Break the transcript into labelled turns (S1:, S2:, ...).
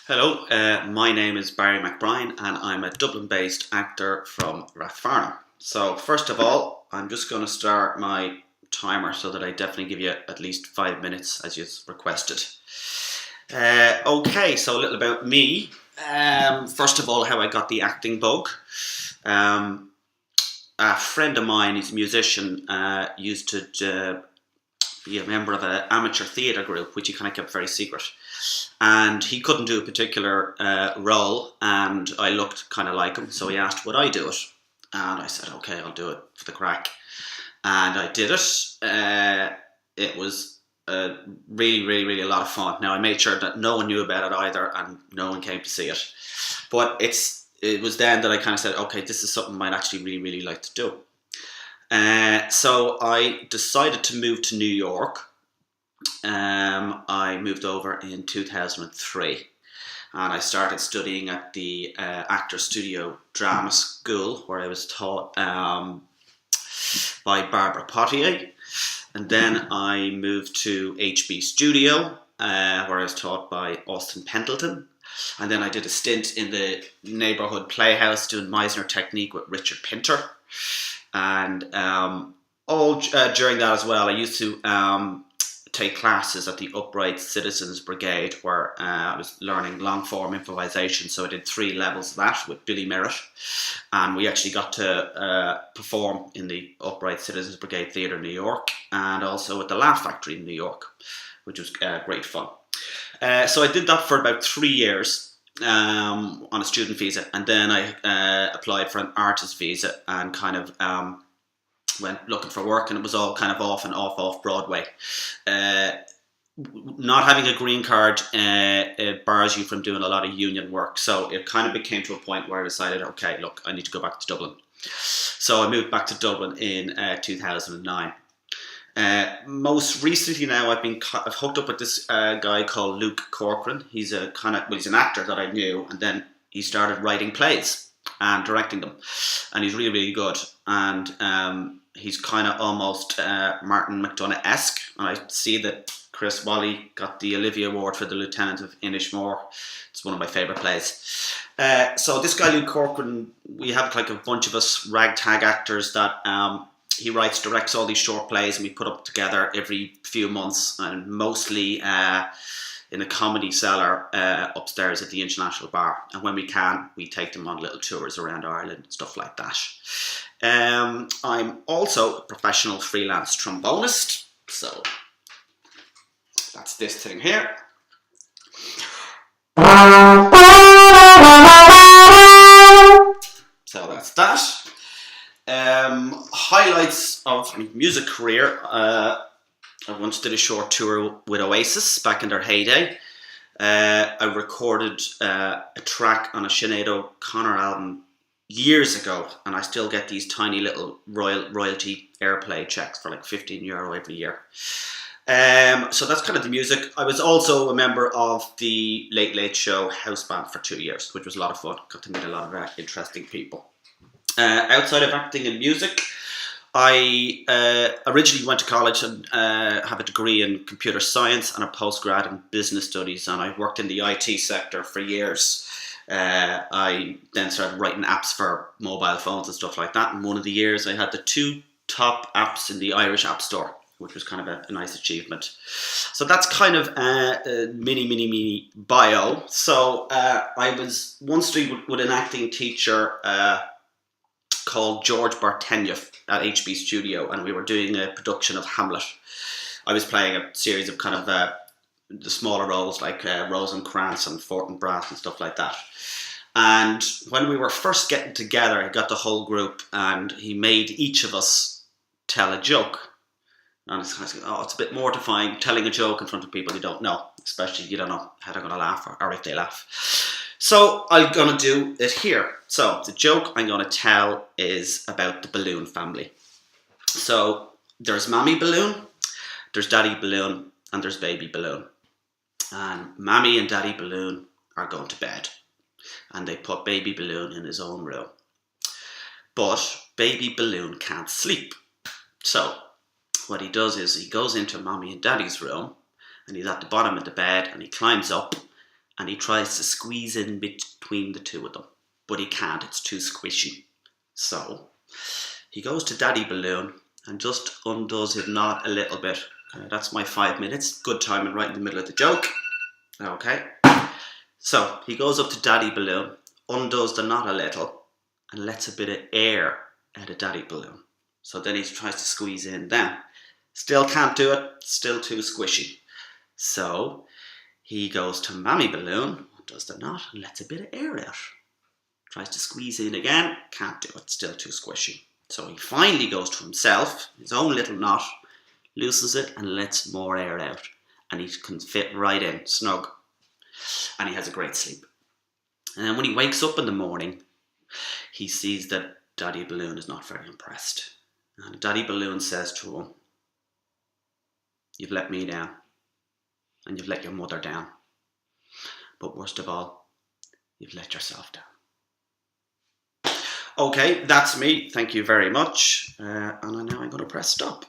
S1: Hello, my name is Barry McBride and I'm a Dublin-based actor from Rathfarnham. So first of all, I'm just going to start my timer so that I definitely give you at least 5 minutes as you requested. Okay, so a little about me. First of all, how I got the acting bug. Um, a friend of mine, he's a musician, used to be a member of an amateur theatre group, which he kind of kept very secret. And he couldn't do a particular role, and I looked kind of like him, so he asked would I do it, and I said okay, I'll do it for the crack, and I did it. It was really a lot of fun. Now I made sure that no one knew about it either, and no one came to see it. But it was then that I kind of said, okay, this is something I'd actually really like to do. So I decided to move to New York. I moved over in 2003 and I started studying at the Actor Studio Drama School, where I was taught by Barbara Potier. And then I moved to HB Studio, where I was taught by Austin Pendleton. And then I did a stint in the neighbourhood playhouse doing Meisner technique with Richard Pinter. And all during that as well, I used to take classes at the Upright Citizens Brigade, where I was learning long form improvisation. So I did 3 levels of that with Billy Merritt, and we actually got to perform in the Upright Citizens Brigade Theatre in New York, and also at the Laugh Factory in New York, which was great fun. So I did that for about 3 years on a student visa, and then I applied for an artist visa and kind of went looking for work, and it was all kind of off and off Broadway. Not having a green card it bars you from doing a lot of union work, so it kind of became to a point where I decided, okay, look, I need to go back to Dublin. So I moved back to Dublin in 2009. Most recently now, I've hooked up with this guy called Luke Corcoran. He's he's an actor that I knew, and then he started writing plays and directing them, and he's really good. And he's kind of almost Martin McDonagh-esque. And I see that Chris Wally got the Olivier Award for The Lieutenant of Inishmore. It's one of my favourite plays. So this guy Luke Corcoran, we have like a bunch of us ragtag actors that he writes, directs all these short plays, and we put up together every few months, and mostly in a comedy cellar upstairs at the International Bar. And when we can, we take them on little tours around Ireland, stuff like that. I'm also a professional freelance trombonist, so that's this thing here. So that's that. Highlights of my music career. I once did a short tour with Oasis back in their heyday. I recorded a track on a Sinead O'Connor album years ago, and I still get these tiny little royalty airplay checks for like €15 every year. So that's kind of the music. I was also a member of the Late Late Show house band for 2 years, which was a lot of fun. Got to meet a lot of interesting people. Outside of acting and music, I originally went to college and have a degree in computer science and a postgrad in business studies, and I worked in the IT sector for years. I then started writing apps for mobile phones and stuff like that, and one of the years I had the 2 top apps in the Irish App Store, which was kind of a nice achievement. So that's kind of a mini bio. So I was once with an acting teacher called George Bartenieff at HB Studio, and we were doing a production of Hamlet. I was playing a series of kind of the smaller roles like Rosencrantz and Fortinbras and stuff like that. And when we were first getting together, he got the whole group and he made each of us tell a joke. And it's kind of, it's a bit mortifying telling a joke in front of people you don't know, especially if you don't know how they're going to laugh or if they laugh. So I'm going to do it here. So the joke I'm going to tell is about the Balloon family. So there's Mammy Balloon, there's Daddy Balloon, and there's Baby Balloon. And Mammy and Daddy Balloon are going to bed, and they put Baby Balloon in his own room. But Baby Balloon can't sleep. So what he does is he goes into Mommy and Daddy's room, and he's at the bottom of the bed, and he climbs up and he tries to squeeze in between the two of them, but he can't, it's too squishy. So he goes to Daddy Balloon and just undoes his knot a little bit. That's my 5 minutes, good timing right in the middle of the joke. Okay, so he goes up to Daddy Balloon, undoes the knot a little, and lets a bit of air out of Daddy Balloon. So then he tries to squeeze in then. Still can't do it, still too squishy. So he goes to Mammy Balloon, undoes the knot, and lets a bit of air out. Tries to squeeze in again, can't do it, still too squishy. So he finally goes to himself, his own little knot, loosens it and lets more air out. And he can fit right in, snug. And he has a great sleep. And then when he wakes up in the morning, he sees that Daddy Balloon is not very impressed. And Daddy Balloon says to him, "You've let me down. And you've let your mother down. But worst of all, you've let yourself down." Okay, that's me. Thank you very much. And now I'm going to press stop.